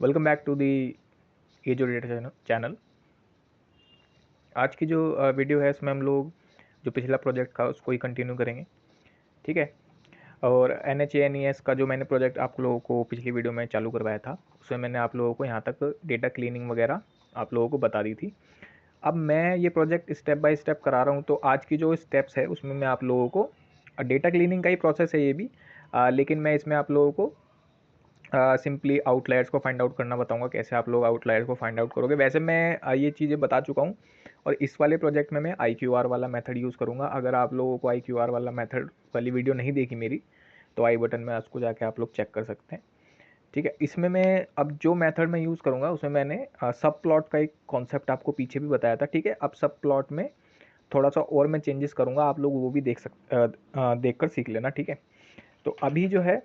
Welcome back to the एजो data channel. आज की जो वीडियो है इसमें हम लोग जो पिछला प्रोजेक्ट था उसको ही कंटिन्यू करेंगे, ठीक है। और NHANES का जो मैंने प्रोजेक्ट आप लोगों को पिछली वीडियो में चालू करवाया था उसमें मैंने आप लोगों को यहाँ तक डेटा क्लीनिंग वगैरह आप लोगों को बता दी थी। अब मैं ये प्रोजेक्ट स्टेप बाय स्टेप करा रहा हूँ, तो आज की जो स्टेप्स है उसमें मैं आप लोगों को डेटा क्लीनिंग का ही प्रोसेस है ये भी, लेकिन मैं इसमें आप लोगों को सिंपली आउटलायर्स को फाइंड आउट करना बताऊंगा, कैसे आप लोग आउटलायर्स को फाइंड आउट करोगे। वैसे मैं ये चीज़ें बता चुका हूँ और इस वाले प्रोजेक्ट में मैं IQR वाला मेथड यूज़ करूँगा। अगर आप लोगों को IQR वाला मेथड वाली वीडियो नहीं देखी मेरी, तो आई बटन में उसको जाके आप लोग चेक कर सकते हैं, ठीक है। इसमें मैं अब जो मेथड मैं यूज़ करूँगा उसमें मैंने सब प्लॉट का एक कॉन्सेप्ट आपको पीछे भी बताया था, ठीक है। अब सब प्लॉट में थोड़ा सा और मैं चेंजेस करूँगा, आप लोग वो भी देख कर सीख लेना, ठीक है। तो अभी जो है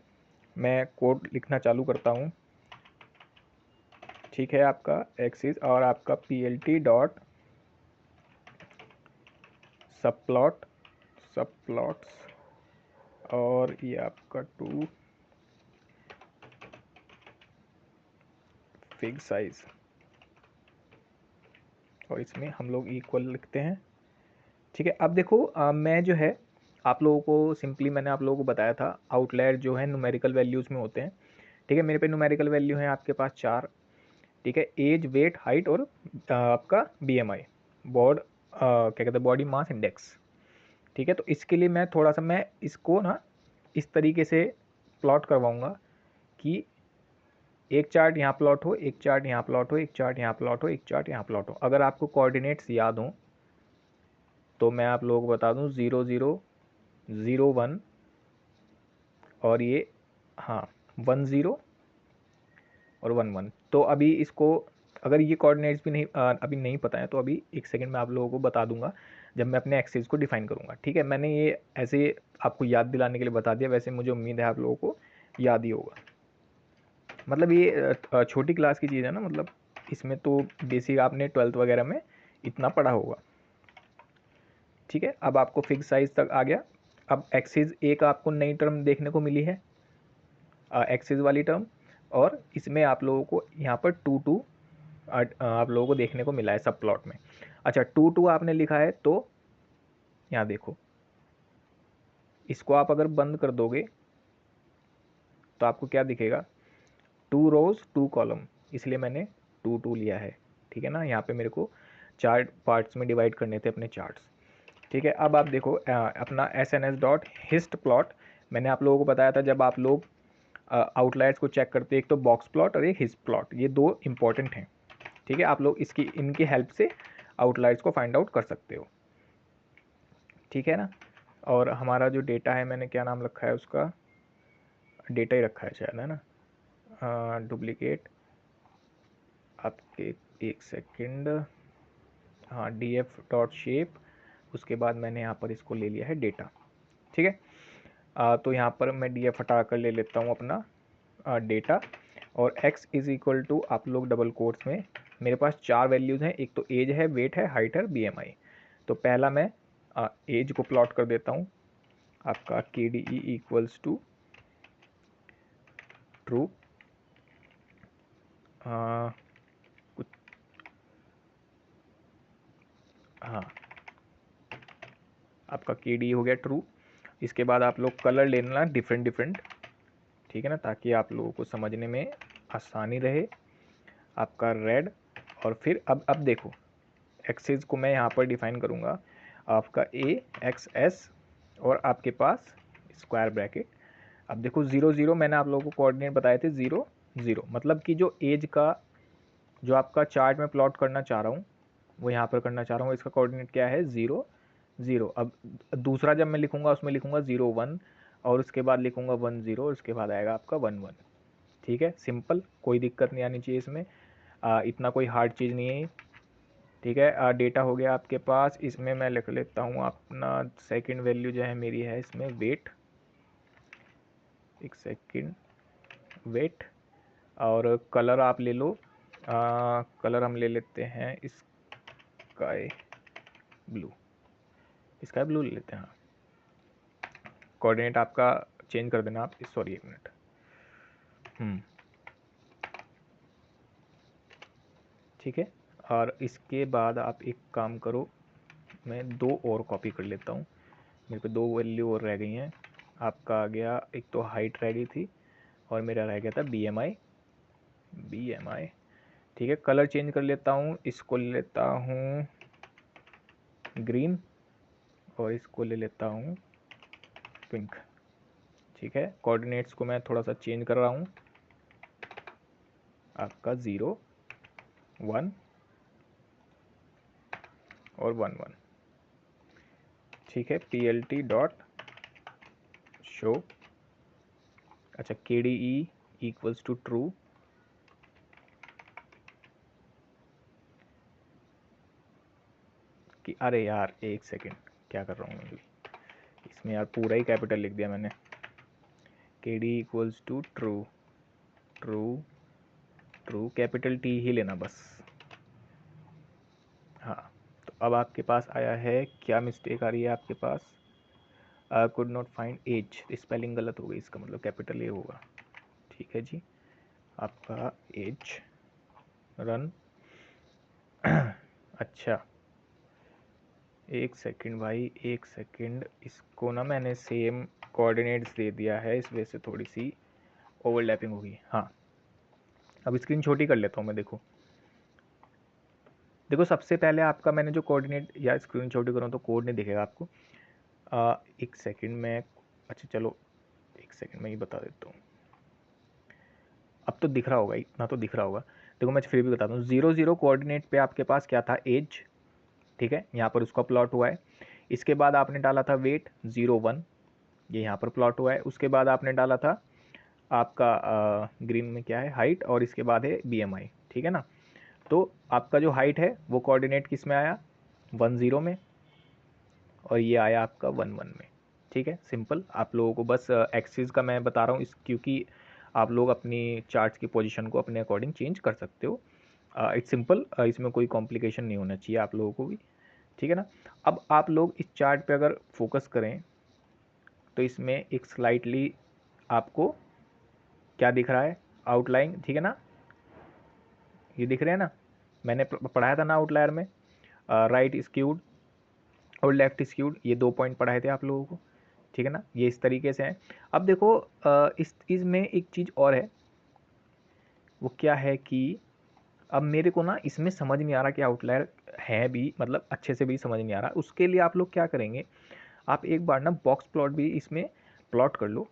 मैं कोड लिखना चालू करता हूँ, ठीक है। आपका एक्सिस और आपका PLT डॉट सब प्लॉट्स और ये आपका टू फिग साइज, और इसमें हम लोग इक्वल लिखते हैं, ठीक है। अब देखो मैं जो है आप लोगों को सिंपली मैंने आप लोगों को बताया था आउटलायर जो है न्यूमेरिकल वैल्यूज़ में होते हैं, ठीक है। मेरे पे न्यूमेरिकल वैल्यू है आपके पास 4, ठीक है। एज, वेट, हाइट और आपका BMI, क्या कहते हैं, बॉडी मास इंडेक्स, ठीक है। तो इसके लिए मैं थोड़ा सा मैं इसको ना इस तरीके से प्लॉट करवाऊंगा कि एक चार्ट यहाँ प्लॉट हो, एक चार्ट यहाँ प्लॉट हो, एक चार्ट यहाँ प्लॉट हो, एक चार्ट यहाँ प्लॉट हो। अगर आपको कोऑर्डिनेट्स याद हों तो मैं आप लोगों को बता दूँ 0 0 0 1 और ये, हाँ, 1 0 और 1 1। तो अभी इसको अगर ये कोऑर्डिनेट्स भी नहीं अभी नहीं पता है तो अभी एक सेकंड में आप लोगों को बता दूंगा जब मैं अपने एक्सिस को डिफाइन करूंगा, ठीक है। मैंने ये ऐसे आपको याद दिलाने के लिए बता दिया, वैसे मुझे उम्मीद है आप लोगों को याद ही होगा। मतलब ये छोटी क्लास की चीज़ है ना, मतलब इसमें तो बेसिक आपने 12th वगैरह में इतना पढ़ा होगा, ठीक है। अब आपको फिक्स साइज तक आ गया। अब एक्सिस एक आपको नई टर्म देखने को मिली है, एक्सिस वाली टर्म, और इसमें आप लोगों को यहाँ पर 2 2 आप लोगों को देखने को मिला है सब प्लॉट में। अच्छा, 2 2 आपने लिखा है तो यहाँ देखो, इसको आप अगर बंद कर दोगे तो आपको क्या दिखेगा, 2 रोज 2 कॉलम, इसलिए मैंने 2 2 लिया है, ठीक है ना। यहाँ पे मेरे को 4 पार्ट्स में डिवाइड करने थे अपने चार्ट्स, ठीक है। अब आप देखो अपना SNS डॉट हिस्ट प्लॉट, मैंने आप लोगों को बताया था जब आप लोग आउटलायर्स को चेक करते हैं, एक तो बॉक्स प्लॉट और एक हिस्ट प्लॉट, ये दो इंपॉर्टेंट हैं, ठीक है। आप लोग इनकी हेल्प से आउटलायर्स को फाइंड आउट कर सकते हो, ठीक है ना। और हमारा जो डेटा है मैंने क्या नाम रखा है उसका, डेटा ही रखा है शायद, है ना। डुप्लीकेट आपके, एक सेकंड, हाँ, DF डॉट शेप, उसके बाद मैंने यहाँ पर इसको ले लिया है डेटा, ठीक है। तो यहाँ पर मैं DF हटा कर ले लेता हूँ अपना डेटा, और x इज इक्वल टू, आप लोग डबल कोट्स में, मेरे पास 4 वैल्यूज़ हैं, एक तो एज है, वेट है, हाइट है, BMI। तो पहला मैं एज को प्लॉट कर देता हूँ, आपका KDE इक्वल्स टू ट्रू, कुछ, हाँ, आपका KDE हो गया ट्रू। इसके बाद आप लोग कलर ले लेना डिफरेंट डिफरेंट, ठीक है ना, ताकि आप लोगों को समझने में आसानी रहे। आपका रेड, और फिर अब देखो एक्सिस को मैं यहाँ पर डिफाइन करूँगा, आपका AXS और आपके पास स्क्वायर ब्रैकेट। अब देखो 0 0 मैंने आप लोगों को कोऑर्डिनेट बताए थे, 0 0 मतलब कि जो एज का जो आपका चार्ट में प्लॉट करना चाह रहा हूँ वो यहाँ पर करना चाह रहा हूँ, इसका कोऑर्डिनेट क्या है, 0 0। अब दूसरा जब मैं लिखूँगा उसमें लिखूँगा 0 1, और उसके बाद लिखूँगा 1 0, और उसके बाद आएगा आपका 1 1, ठीक है। सिंपल, कोई दिक्कत नहीं आनी चाहिए इसमें, इतना कोई हार्ड चीज़ नहीं है, ठीक है। डेटा हो गया आपके पास, इसमें मैं लिख लेता हूँ अपना सेकंड वैल्यू जो है मेरी है इसमें वेट, एक सेकंड, वेट, और कलर आप ले लो, कलर हम ले लेते हैं स्काई ब्लू, स्काई ब्लू ले लेते हैं, हाँ। कोऑर्डिनेट आपका चेंज कर देना आप, सॉरी एक मिनट, ठीक है। और इसके बाद आप एक काम करो, मैं 2 और कॉपी कर लेता हूँ, मेरे पे 2 वैल्यू और रह गई हैं। आपका आ गया, एक तो हाइट रह गई थी और मेरा रह गया था BMI। ठीक है, कलर चेंज कर लेता हूँ, इसको ले लेता हूँ ग्रीन और इसको ले लेता हूँ पिंक। ठीक है, कोऑर्डिनेट्स को मैं थोड़ा सा चेंज कर रहा हूँ, आपका 0 1 और 1 1। ठीक है, PLT डॉट शो, अच्छा KDE इक्वल्स टू ट्रू, कि अरे यार एक सेकेंड, क्या कर रहा हूँ मैं भी इसमें यार, पूरा ही कैपिटल लिख दिया मैंने। KDE equals to true, true true, capital T ही लेना बस। हाँ, तो अब आपके पास आया है, क्या मिस्टेक आ रही है आपके पास, could not find edge, spelling गलत हो गई, इसका मतलब कैपिटल ए होगा। ठीक है जी, आपका एज रन अच्छा एक सेकंड भाई, एक सेकंड, इसको ना मैंने सेम कोऑर्डिनेट्स दे दिया है, इस वजह से थोड़ी सी ओवरलैपिंग होगी। हाँ, अब स्क्रीन छोटी कर लेता हूँ मैं। देखो देखो, सबसे पहले आपका मैंने जो कोऑर्डिनेट, या स्क्रीन छोटी करूँ तो कोड नहीं दिखेगा आपको। एक सेकंड में, अच्छा चलो एक सेकंड में ही बता देता हूँ, अब तो दिख रहा होगा, इतना तो दिख रहा होगा। देखो मैं फिर भी बताता हूँ, 0 0 कोऑर्डिनेट पे आपके पास क्या था, एज। ठीक है, यहाँ पर उसका प्लॉट हुआ है। इसके बाद आपने डाला था वेट 0 1, ये यहाँ पर प्लॉट हुआ है। उसके बाद आपने डाला था आपका ग्रीन में क्या है, हाइट, और इसके बाद है BMI। ठीक है ना, तो आपका जो हाइट है वो कोऑर्डिनेट किस में आया, 1 0 में, और ये आया आपका 1 1 में। ठीक है, सिंपल। आप लोगों को बस एक्सिस का मैं बता रहा हूँ, इस क्योंकि आप लोग अपनी चार्ट्स की पोजीशन को अपने अकॉर्डिंग चेंज कर सकते हो। इट्स सिंपल, इसमें कोई कॉम्प्लिकेशन नहीं होना चाहिए आप लोगों को भी। ठीक है ना, अब आप लोग इस चार्ट पे अगर फोकस करें तो इसमें एक स्लाइटली आपको क्या दिख रहा है, आउटलाइन। ठीक है ना, ये दिख रहे हैं ना, मैंने पढ़ाया था ना आउटलायर में, राइट स्क्यूड और लेफ्ट स्क्यूड, ये 2 पॉइंट पढ़ाए थे आप लोगों को। ठीक है ना, ये इस तरीके से है। अब देखो इस इसमें एक चीज़ और है, वो क्या है कि अब मेरे को ना इसमें समझ नहीं आ रहा कि आउटलायर है भी, मतलब अच्छे से भी समझ नहीं आ रहा। उसके लिए आप लोग क्या करेंगे, आप एक बार ना बॉक्स प्लॉट भी इसमें प्लॉट कर लो।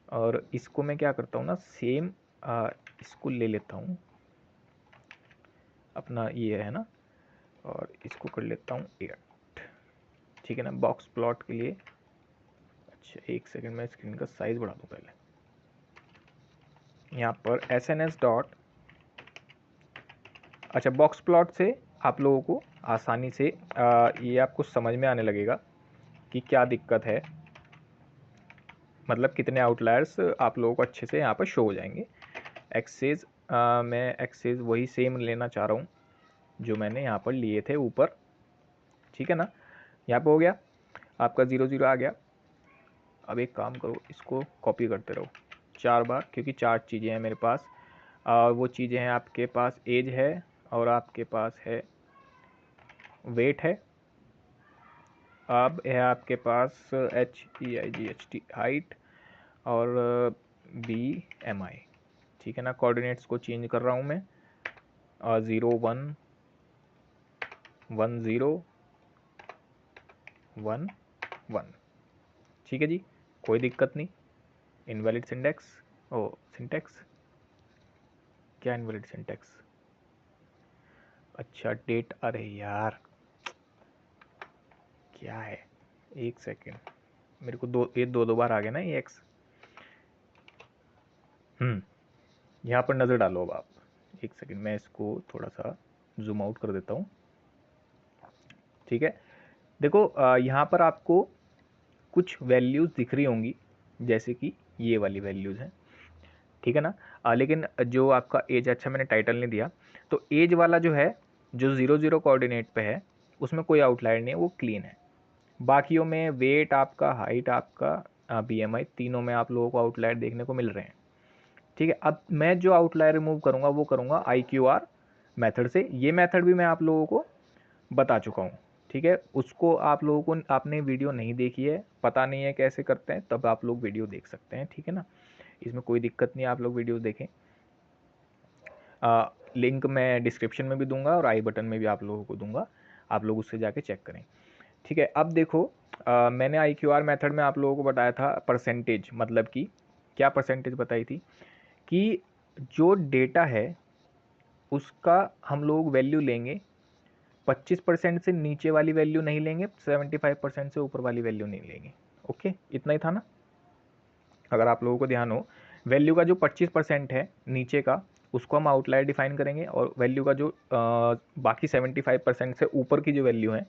और इसको मैं क्या करता हूँ ना, सेम इसको ले लेता हूँ, अपना ये है ना, और इसको कर लेता हूँ 8। ठीक है ना, बॉक्स प्लॉट के लिए। अच्छा एक सेकंड, मैं स्क्रीन का साइज़ बढ़ा दूँ पहले। यहाँ पर SNS डॉट, अच्छा बॉक्स प्लॉट से आप लोगों को आसानी से ये आपको समझ में आने लगेगा कि क्या दिक्कत है, मतलब कितने आउटलायर्स आप लोगों को अच्छे से यहाँ पर शो हो जाएंगे। एक्सेस मैं एक्सेस वही सेम लेना चाह रहा हूँ जो मैंने यहाँ पर लिए थे ऊपर। ठीक है ना, यहाँ पे हो गया आपका 0 0 आ गया। अब एक काम करो, इसको कॉपी करते रहो 4 बार, क्योंकि 4 चीज़ें हैं मेरे पास। वो चीज़ें हैं, आपके पास एज है, और आपके पास है वेट है, अब है आपके पास HEIGHT हाइट, और BMI। ठीक है ना, कोऑर्डिनेट्स को चेंज कर रहा हूँ मैं, 0 1 1 0 1 1। ठीक है जी, कोई दिक्कत नहीं। इनवैलिड सिंटेक्स, ओ सिंटेक्स, क्या इनवैलिड सिंटेक्स, अच्छा डेट, अरे यार क्या है, एक सेकेंड, मेरे को दो बार आ गया ना ये एक्स। यहाँ पर नज़र डालो अब आप, एक सेकेंड, मैं इसको थोड़ा सा जूम आउट कर देता हूँ। ठीक है, देखो यहाँ पर आपको कुछ वैल्यूज़ दिख रही होंगी, जैसे कि ये वाली वैल्यूज़ हैं। ठीक है ना, लेकिन जो आपका एज, अच्छा मैंने टाइटल नहीं दिया, तो एज वाला जो है, जो 0 0 कोऑर्डिनेट पे है, उसमें कोई आउटलायर नहीं है, वो क्लीन है। बाकियों में वेट आपका, हाइट आपका, BMI, तीनों में आप लोगों को आउटलायर देखने को मिल रहे हैं। ठीक है, अब मैं जो आउटलायर रिमूव करूंगा वो करूंगा IQR मेथड से। ये मेथड भी मैं आप लोगों को बता चुका हूँ, ठीक है। उसको आप लोगों को, आपने वीडियो नहीं देखी है, पता नहीं है कैसे करते हैं, तब आप लोग वीडियो देख सकते हैं, ठीक है ना। इसमें कोई दिक्कत नहीं है, आप लोग वीडियो देखें। लिंक मैं डिस्क्रिप्शन में भी दूंगा और आई बटन में भी आप लोगों को दूंगा, आप लोग उससे जाके चेक करें, ठीक है। अब देखो, मैंने IQR मेथड में आप लोगों को बताया था परसेंटेज, मतलब कि क्या परसेंटेज बताई थी कि जो डेटा है उसका हम लोग वैल्यू लेंगे, 25% से नीचे वाली वैल्यू नहीं लेंगे, 75% से ऊपर वाली वैल्यू नहीं लेंगे। ओके, इतना ही था ना। अगर आप लोगों को ध्यान हो, वैल्यू का जो 25% है नीचे का, उसको हम आउटलायर डिफाइन करेंगे, और वैल्यू का जो बाकी 75% से ऊपर की जो वैल्यू है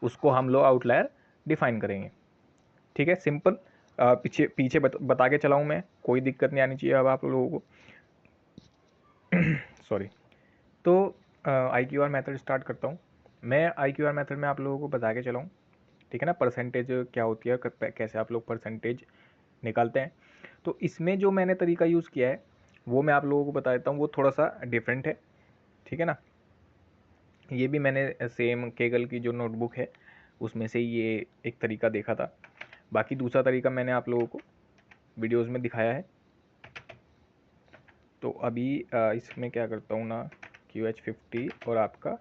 उसको हम लोग आउटलायर डिफाइन करेंगे, ठीक है। सिंपल, पीछे पीछे बता के चलाऊँ मैं, कोई दिक्कत नहीं आनी चाहिए अब आप लोगों को। सॉरी। तो IQR मेथड स्टार्ट करता हूँ मैं। IQR मेथड में आप लोगों को बता के चलाऊँ, ठीक है ना, परसेंटेज क्या होती है, कैसे आप लोग परसेंटेज निकालते हैं। तो इसमें जो मैंने तरीका यूज़ किया है वो मैं आप लोगों को बता देता हूँ, वो थोड़ा सा डिफरेंट है, ठीक है ना। ये भी मैंने सेम केगल की जो नोटबुक है उसमें से ये एक तरीका देखा था, बाकी दूसरा तरीका मैंने आप लोगों को वीडियोस में दिखाया है। तो अभी इसमें क्या करता हूँ ना, QH50 और आपका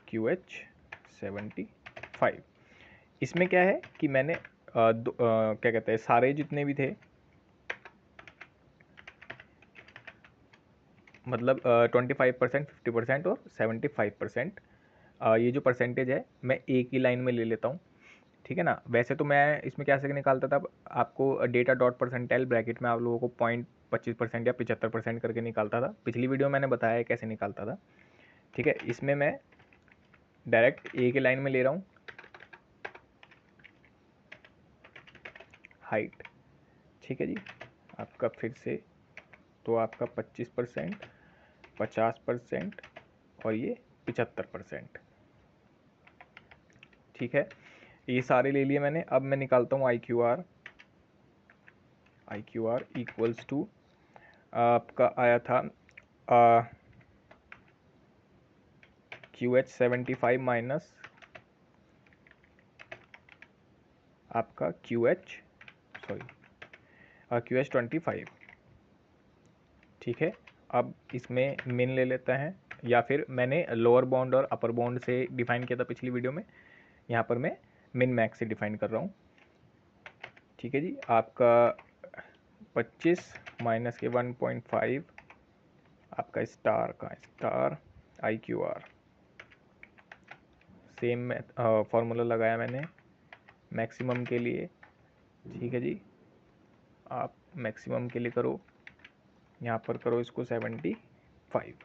QH75। इसमें क्या है कि मैंने क्या कहते हैं, सारे जितने भी थे, मतलब 25%, 50% और 75%, ये जो परसेंटेज है मैं एक ही लाइन में ले लेता हूँ, ठीक है ना। वैसे तो मैं इसमें कैसे निकालता था, आपको डेटा डॉट परसेंटाइल ब्रैकेट में आप लोगों को 0.25% या 75% करके निकालता था। पिछली वीडियो मैंने बताया है कैसे निकालता था, ठीक है। इसमें मैं डायरेक्ट एक ही लाइन में ले रहा हूँ, हाइट, ठीक है जी। आपका फिर से तो आपका 25%, 50% और ये 75%, ठीक है। ये सारे ले लिए मैंने। अब मैं निकालता हूँ IQR इक्वल्स टू, आपका आया था QH75 माइनस आपका QH25, ठीक है। अब इसमें मिन ले लेते हैं, या फिर मैंने लोअर बाउंड और अपर बाउंड से डिफाइन किया था पिछली वीडियो में, यहाँ पर मैं मिन मैक्स से डिफाइन कर रहा हूँ, ठीक है जी। आपका 25 माइनस के 1.5, आपका स्टार का स्टार IQR, सेम फार्मूला लगाया मैंने मैक्सिमम के लिए, ठीक है जी। आप मैक्सिमम के लिए करो, यहाँ पर करो इसको 75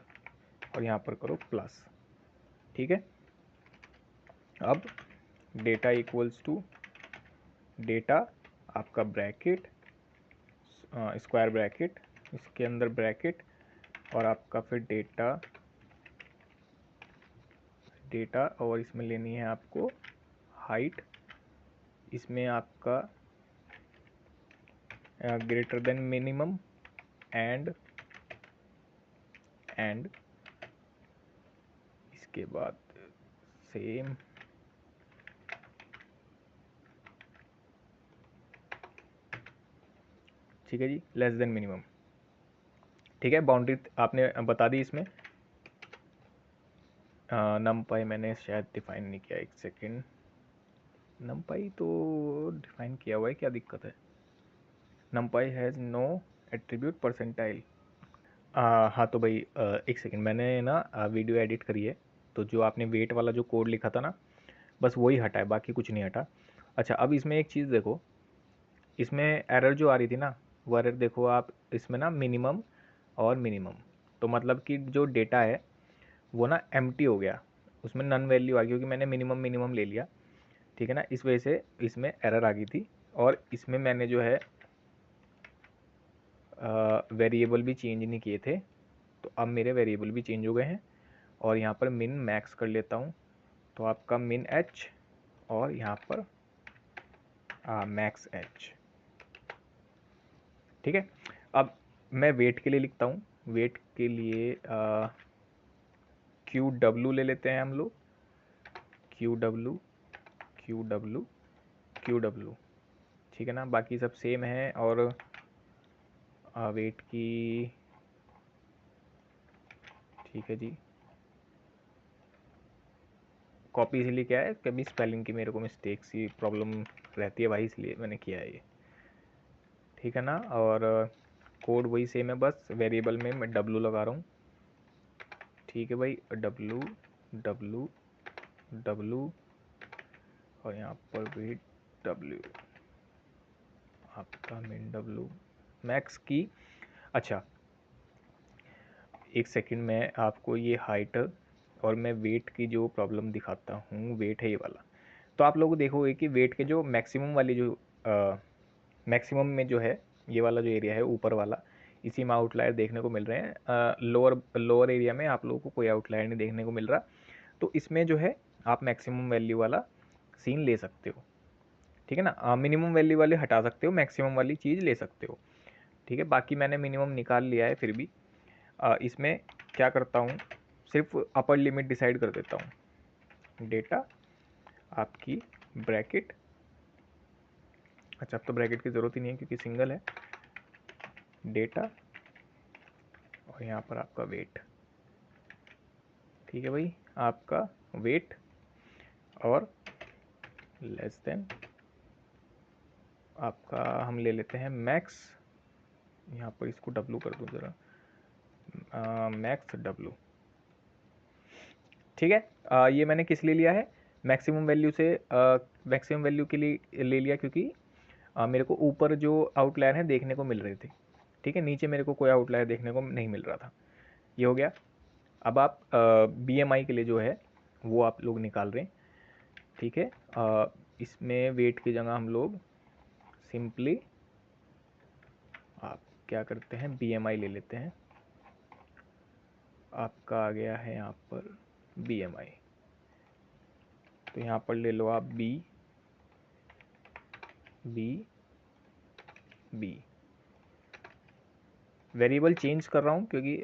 और यहाँ पर करो प्लस, ठीक है। अब डेटा इक्वल्स टू डेटा, आपका ब्रैकेट, स्क्वायर ब्रैकेट, इसके अंदर ब्रैकेट, और आपका फिर डेटा और इसमें लेनी है आपको हाइट, इसमें आपका ग्रेटर देन मिनिमम एंड इसके बाद सेम, ठीक है जी, लेस देन मिनिमम, ठीक है। बाउंड्री आपने बता दी इसमें। नमपाई मैंने शायद डिफाइन नहीं किया, एक सेकेंड, नमपाई तो डिफाइन किया हुआ है, क्या दिक्कत है। NumPy has no attribute percentile. हाँ तो भाई एक सेकेंड, मैंने ना वीडियो एडिट करी है, तो जो आपने वेट वाला जो कोड लिखा था ना, बस वही हटा है, बाकी कुछ नहीं हटा। अच्छा, अब इसमें एक चीज़ देखो, इसमें एरर जो आ रही थी ना, वो एरर देखो आप, इसमें ना मिनिमम और मिनिमम, तो मतलब कि जो डेटा है वो ना एम्प्टी हो गया, उसमें नन वैल्यू आ गई, क्योंकि मैंने मिनिमम मिनिमम ले लिया, ठीक है ना। इस वजह से इसमें एरर आ गई थी, और इसमें मैंने जो है वेरिएबल भी चेंज नहीं किए थे, तो अब मेरे वेरिएबल भी चेंज हो गए हैं। और यहाँ पर मिन मैक्स कर लेता हूँ, तो आपका मिन एच और यहाँ पर मैक्स एच, ठीक है। अब मैं वेट के लिए लिखता हूँ, वेट के लिए क्यू डब्लू ले लेते हैं हम लोग, Q W Q W Q W, ठीक है ना। बाकी सब सेम है। और वेट की, ठीक है जी। कॉपी इसलिए क्या है, कभी स्पेलिंग की मेरे को मिस्टेक सी प्रॉब्लम रहती है भाई, इसलिए मैंने किया है ये, ठीक है ना। और कोड वही सेम है, बस वेरिएबल में मैं डब्लू लगा रहा हूँ, ठीक है भाई। डब्लू डब्लू डब्लू और यहाँ पर भी डब्लू, आपका मिन डब्लू मैक्स की। अच्छा एक सेकंड, मैं आपको ये हाइट और मैं वेट की जो प्रॉब्लम दिखाता हूँ। वेट है ये वाला, तो आप लोग देखोगे कि वेट के जो मैक्सिमम वाली जो मैक्सिमम में जो है ये वाला जो एरिया है ऊपर वाला, इसी में आउटलायर देखने को मिल रहे हैं। लोअर एरिया में आप लोगों को कोई आउटलायर नहीं देखने को मिल रहा, तो इसमें जो है आप मैक्सिमम वैल्यू वाला सीन ले सकते हो, ठीक है ना। मिनिमम वैल्यू वाले हटा सकते हो, मैक्सिमम वाली चीज़ ले सकते हो, ठीक है। बाकी मैंने मिनिमम निकाल लिया है, फिर भी इसमें क्या करता हूँ, सिर्फ अपर लिमिट डिसाइड कर देता हूँ। डेटा आपकी ब्रैकेट, अच्छा अब तो ब्रैकेट की ज़रूरत ही नहीं है क्योंकि सिंगल है। डेटा और यहाँ पर आपका वेट, ठीक है भाई। आपका वेट और लेस देन आपका हम ले लेते हैं मैक्स, यहाँ पर इसको डब्लू कर दूँ ज़रा, मैक्स डब्लू, ठीक है। ये मैंने किस लिए लिया है, मैक्सिमम वैल्यू से मैक्सिमम वैल्यू के लिए ले लिया क्योंकि मेरे को ऊपर जो आउटलायर हैं देखने को मिल रहे थे, ठीक है। नीचे मेरे को कोई आउटलायर देखने को नहीं मिल रहा था, ये हो गया। अब आप BMI के लिए जो है वो आप लोग निकाल रहे हैं, ठीक है। इसमें वेट की जगह हम लोग सिंपली आप क्या करते हैं, BMI ले लेते हैं। आपका आ गया है यहाँ पर BMI, तो यहाँ पर ले लो आप B B B. Variable change कर रहा हूँ क्योंकि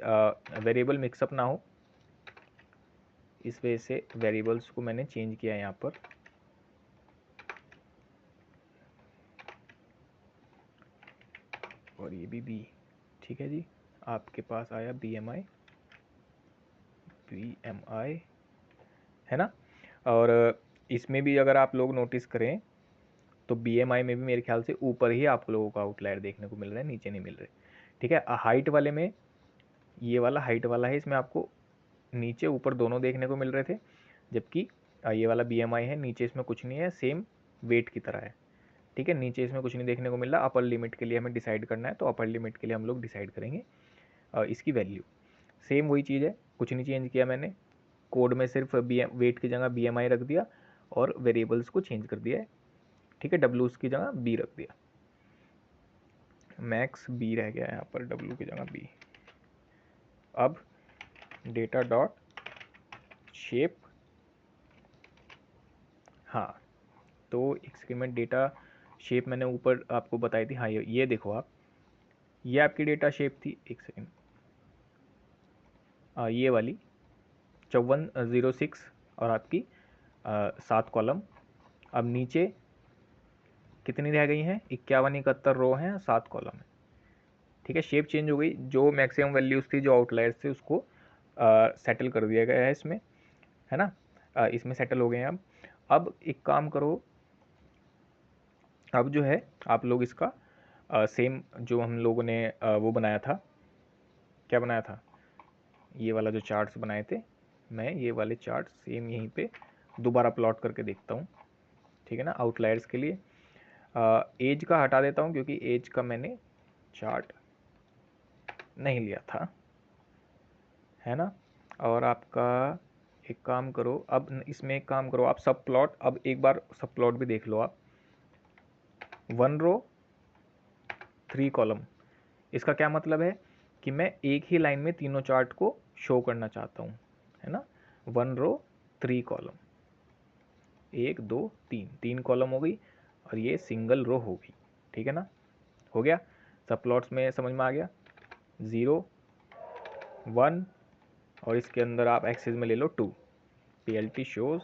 वेरिएबल मिक्सअप ना हो, इस वजह से वेरिएबल्स को मैंने चेंज किया यहाँ पर। और ये भी बी, ठीक है जी। आपके पास आया BMI है ना। और इसमें भी अगर आप लोग नोटिस करें तो BMI में भी मेरे ख्याल से ऊपर ही आप लोगों को आउटलायर देखने को मिल रहे हैं, नीचे नहीं मिल रहे, ठीक है। हाइट वाले में ये वाला हाइट वाला है, इसमें आपको नीचे ऊपर दोनों देखने को मिल रहे थे, जबकि ये वाला BMI है, नीचे इसमें कुछ नहीं है, सेम वेट की तरह है, ठीक है। नीचे इसमें कुछ नहीं देखने को मिल रहा। अपर लिमिट के लिए हमें डिसाइड करना है, तो अपर लिमिट के लिए हम लोग डिसाइड करेंगे इसकी वैल्यू। सेम वही चीज़ है, कुछ नहीं चेंज किया मैंने, कोड में सिर्फ वेट की जगह BMI रख दिया और वेरिएबल्स को चेंज कर दिया है, ठीक है। डब्लू की जगह बी रख दिया, मैक्स बी रह गया यहाँ पर, डब्लू की जगह बी। अब डेटा डॉट शेप, हाँ तो एक सेकेंड में डेटा शेप मैंने ऊपर आपको बताई थी, हाँ ये देखो आप, ये आपकी डेटा शेप थी, एक सेकेंड, ये वाली 5406 और आपकी 7 कॉलम। अब नीचे कितनी रह गई हैं, 51 71 रो हैं, 7 कॉलम है, ठीक है। शेप चेंज हो गई, जो मैक्सिमम वैल्यूज़ थी, जो आउटलायर्स थे, उसको सेटल कर दिया गया है इसमें, है ना। इसमें सेटल हो गए हैं। अब एक काम करो, अब जो है आप लोग इसका सेम जो हम लोगों ने वो बनाया था, क्या बनाया था, ये वाला जो चार्ट्स बनाए थे, मैं ये वाले चार्ट सेम यहीं पे दोबारा प्लॉट करके देखता हूँ, ठीक है ना। आउटलायर्स के लिए एज का हटा देता हूँ क्योंकि एज का मैंने चार्ट नहीं लिया था, है ना। और आपका एक काम करो, अब इसमें एक काम करो आप, सब प्लॉट, अब एक बार सब प्लॉट भी देख लो आप। 1 रो 3 कॉलम, इसका क्या मतलब है कि मैं एक ही लाइन में तीनों चार्ट को शो करना चाहता हूँ, है ना। 1 रो 3 कॉलम, 1 2 3, 3 कॉलम हो गई और ये सिंगल रो हो गई, ठीक है ना। हो गया, सब प्लॉट्स में समझ में आ गया, 0 1 और इसके अंदर आप एक्सेस में ले लो 2 PLT शोज।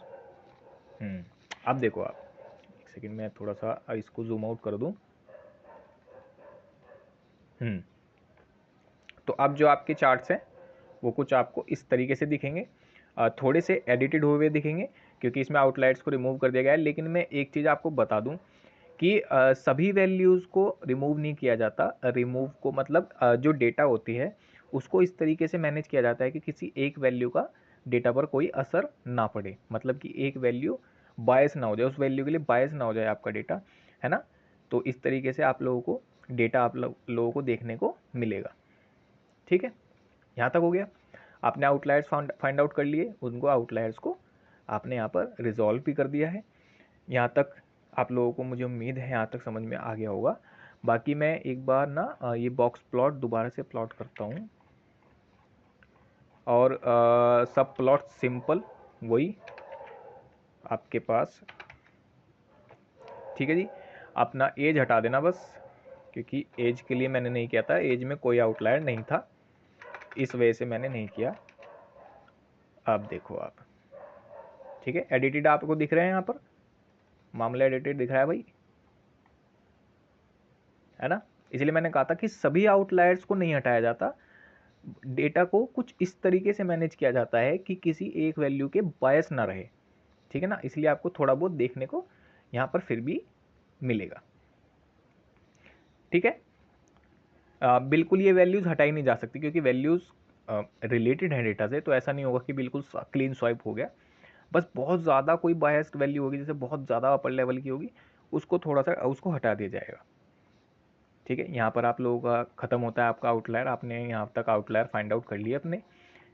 अब देखो आप, एक सेकेंड में थोड़ा सा इसको जूम आउट कर दूं। तो अब जो आपके चार्ट्स हैं वो कुछ आपको इस तरीके से दिखेंगे, थोड़े से एडिटेड हुए दिखेंगे क्योंकि इसमें आउटलाइट्स को रिमूव कर दिया गया है। लेकिन मैं एक चीज़ आपको बता दूं कि सभी वैल्यूज़ को रिमूव नहीं किया जाता। रिमूव को मतलब जो डेटा होती है उसको इस तरीके से मैनेज किया जाता है कि किसी एक वैल्यू का डेटा पर कोई असर ना पड़े, मतलब कि एक वैल्यू बायस ना हो जाए, उस वैल्यू के लिए बायस ना हो जाए आपका डेटा, है ना। तो इस तरीके से आप लोगों को डेटा आप लोगों को देखने को मिलेगा। ठीक है, यहाँ तक हो गया। आपने आउटलायर्स फाइंड आउट कर लिए, उनको आउटलायर्स को आपने यहाँ पर रिजॉल्व भी कर दिया है। यहाँ तक आप लोगों को मुझे उम्मीद है यहाँ तक समझ में आ गया होगा। बाकी मैं एक बार ना ये बॉक्स प्लॉट दोबारा से प्लॉट करता हूँ, और सब प्लॉट सिंपल वही आपके पास। ठीक है जी, अपना एज हटा देना बस, क्योंकि एज के लिए मैंने नहीं किया था, एज में कोई आउटलायर नहीं था, इस वजह से मैंने नहीं किया। अब देखो आप, ठीक है, एडिटेड आपको दिख रहे हैं, यहाँ पर मामला एडिटेड दिख रहा है भाई, है ना। इसलिए मैंने कहा था कि सभी आउटलायर्स को नहीं हटाया जाता, डेटा को कुछ इस तरीके से मैनेज किया जाता है कि किसी एक वैल्यू के बायस ना रहे। ठीक है ना, इसलिए आपको थोड़ा बहुत देखने को यहाँ पर फिर भी मिलेगा। ठीक है, बिल्कुल ये वैल्यूज़ हटाई नहीं जा सकती क्योंकि वैल्यूज़ रिलेटेड है डेटा से, तो ऐसा नहीं होगा कि बिल्कुल क्लीन स्वाइप हो गया। बस बहुत ज़्यादा कोई बायस्ड वैल्यू होगी, जैसे बहुत ज़्यादा अपर लेवल की होगी, उसको थोड़ा सा उसको हटा दिया जाएगा। ठीक है, यहाँ पर आप लोगों का ख़त्म होता है आपका आउटलायर, आपने यहाँ तक आउटलायर फाइंड आउट कर लिए अपने।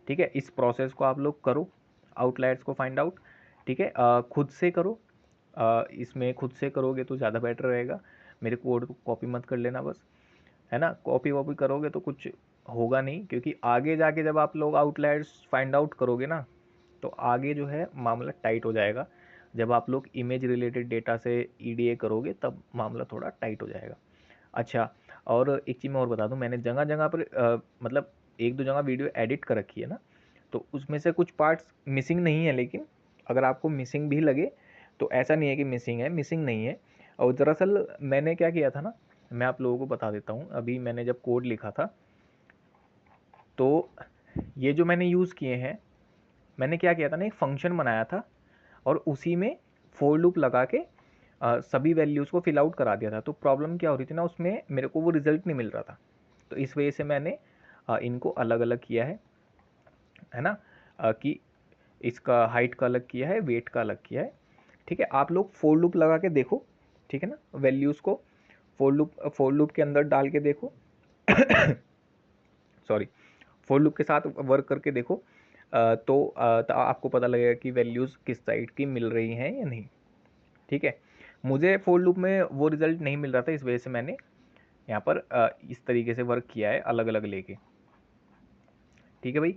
ठीक है, इस प्रोसेस को आप लोग करो, आउटलायर्स को फाइंड आउट। ठीक है, खुद से करो, इसमें खुद से करोगे तो ज़्यादा बेटर रहेगा, मेरे कोड को कॉपी मत कर लेना बस, है ना। कॉपी वॉपी करोगे तो कुछ होगा नहीं, क्योंकि आगे जाके जब आप लोग आउटलायर्स फाइंड आउट करोगे ना, तो आगे जो है मामला टाइट हो जाएगा। जब आप लोग इमेज रिलेटेड डेटा से ईडीए करोगे तब मामला थोड़ा टाइट हो जाएगा। अच्छा, और एक चीज़ मैं और बता दूं, मैंने जगह जगह पर मतलब एक दो जगह वीडियो एडिट कर रखी है ना, तो उसमें से कुछ पार्ट्स मिसिंग नहीं है, लेकिन अगर आपको मिसिंग भी लगे तो ऐसा नहीं है कि मिसिंग है, मिसिंग नहीं है। और दरअसल मैंने क्या किया था ना, मैं आप लोगों को बता देता हूँ। अभी मैंने जब कोड लिखा था तो ये जो मैंने यूज़ किए हैं, मैंने क्या किया था ना, एक फंक्शन बनाया था और उसी में फोर लूप लगा के सभी वैल्यूज़ को फिल आउट करा दिया था। तो प्रॉब्लम क्या हो रही थी ना, उसमें मेरे को वो रिज़ल्ट नहीं मिल रहा था, तो इस वजह से मैंने इनको अलग अलग किया है ना, कि इसका हाइट का अलग किया है, वेट का अलग किया है। ठीक है, आप लोग फोर लूप लगा के देखो, ठीक है ना, वैल्यूज़ को फोर लूप के अंदर डाल के देखो सॉरी, फोर लूप के साथ वर्क करके देखो, तो आपको पता लगेगा कि वैल्यूज़ किस साइड की मिल रही हैं या नहीं। ठीक है, मुझे फोर लूप में वो रिज़ल्ट नहीं मिल रहा था, इस वजह से मैंने यहाँ पर इस तरीके से वर्क किया है, अलग अलग लेके। ठीक है भाई,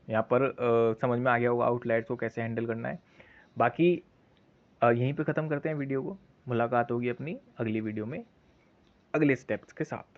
यहाँ पर समझ में आ गया होगा आउटलायर्स को कैसे हैंडल करना है। बाकी यहीं पे ख़त्म करते हैं वीडियो को, मुलाकात होगी अपनी अगली वीडियो में अगले स्टेप्स के साथ।